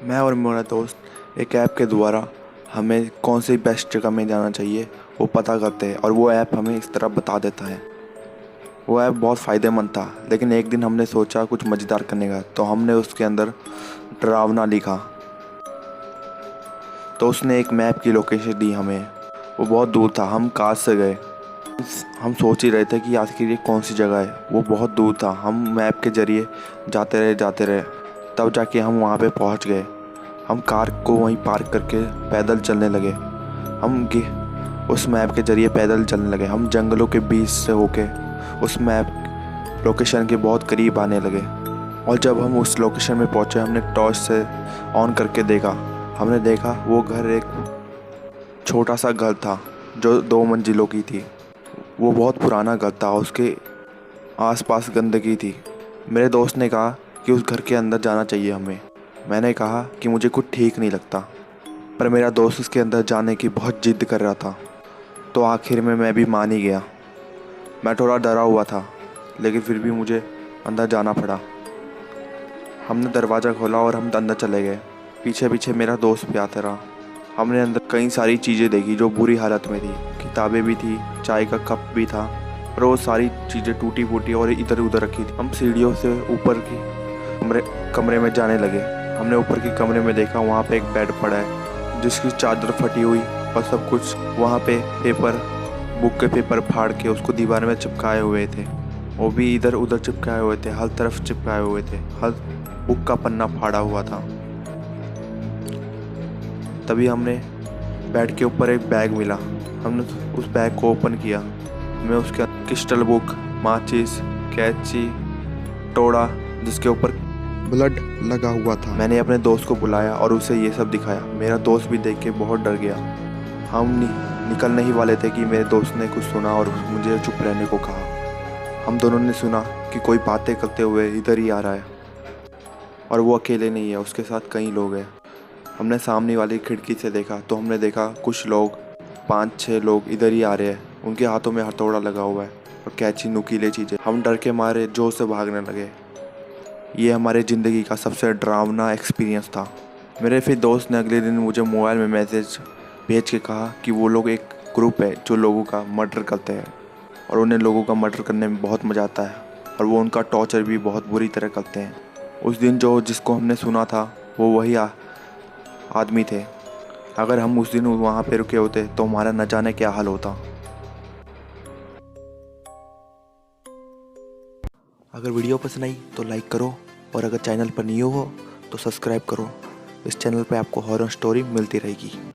मैं और मेरा दोस्त एक ऐप के द्वारा हमें कौन सी बेस्ट जगह में जाना चाहिए वो पता करते हैं और वो ऐप हमें इस तरह बता देता है। वो ऐप बहुत फ़ायदेमंद था, लेकिन एक दिन हमने सोचा कुछ मज़ेदार करने का, तो हमने उसके अंदर डरावना लिखा। तो उसने एक मैप की लोकेशन दी हमें। वो बहुत दूर था, हम कार से गए। हम सोच ही रहे थे कि आखिर ये कौन सी जगह है। वो बहुत दूर था। हम मैप के ज़रिए जाते रहे, तब जाके हम वहाँ पे पहुँच गए। हम कार को वहीं पार्क करके पैदल चलने लगे। उस मैप के ज़रिए पैदल चलने लगे। हम जंगलों के बीच से होके उस मैप लोकेशन के बहुत करीब आने लगे। और जब हम उस लोकेशन में पहुँचे, हमने टॉर्च से ऑन करके देखा। हमने देखा वो घर एक छोटा सा घर था जो 2 मंजिलों की थी। वो बहुत पुराना घर था, उसके आसपास गंदगी थी। मेरे दोस्त ने कहा कि उस घर के अंदर जाना चाहिए हमें। मैंने कहा कि मुझे कुछ ठीक नहीं लगता, पर मेरा दोस्त उसके अंदर जाने की बहुत जिद कर रहा था। तो आखिर में मैं भी मान ही गया। मैं थोड़ा डरा हुआ था, लेकिन फिर भी मुझे अंदर जाना पड़ा। हमने दरवाज़ा खोला और हम अंदर चले गए। पीछे पीछे मेरा दोस्त भी आता रहा। हमने अंदर कई सारी चीज़ें देखी जो बुरी हालत में थी। किताबें भी थी, चाय का कप भी था, पर वो सारी चीज़ें टूटी फूटी और इधर उधर रखी थी। हम सीढ़ियों से ऊपर की कमरे में जाने लगे। हमने ऊपर के कमरे में देखा, वहाँ पे एक बेड पड़ा है जिसकी चादर फटी हुई और सब कुछ वहाँ पे बुक के पेपर फाड़ के उसको दीवार में चिपकाए हुए थे। वो भी इधर उधर चिपकाए हुए थे, हर तरफ चिपकाए हुए थे, हर बुक का पन्ना फाड़ा हुआ था। तभी हमने बेड के ऊपर एक बैग मिला। हमने उस बैग को ओपन किया। हमें उसके क्रिस्टल बुक, माचिस, कैंची, टोड़ा जिसके ऊपर ब्लड लगा हुआ था। मैंने अपने दोस्त को बुलाया और उसे ये सब दिखाया। मेरा दोस्त भी देख के बहुत डर गया। हम निकलने ही वाले थे कि मेरे दोस्त ने कुछ सुना और मुझे चुप रहने को कहा। हम दोनों ने सुना कि कोई बातें करते हुए इधर ही आ रहा है और वो अकेले नहीं है, उसके साथ कई लोग हैं। हमने सामने वाली खिड़की से देखा तो हमने देखा कुछ लोग, 5-6 लोग इधर ही आ रहे हैं। उनके हाथों में हथौड़ा लगा हुआ है और कैंची, नुकीले चीज़ें। हम डर के मारे जोर से भागने लगे। ये हमारे ज़िंदगी का सबसे डरावना एक्सपीरियंस था। मेरे फिर दोस्त ने अगले दिन मुझे मोबाइल में मैसेज भेज के कहा कि वो लोग एक ग्रुप है जो लोगों का मर्डर करते हैं और उन्हें लोगों का मर्डर करने में बहुत मज़ा आता है और वो उनका टॉर्चर भी बहुत बुरी तरह करते हैं। उस दिन जिसको हमने सुना था वो वही आदमी थे। अगर हम उस दिन वहाँ पे रुके होते तो हमारा न जाने क्या हाल होता। अगर वीडियो पसंद आई तो लाइक करो और अगर चैनल पर न्यू हो तो सब्सक्राइब करो। इस चैनल पे आपको हॉरर स्टोरी मिलती रहेगी।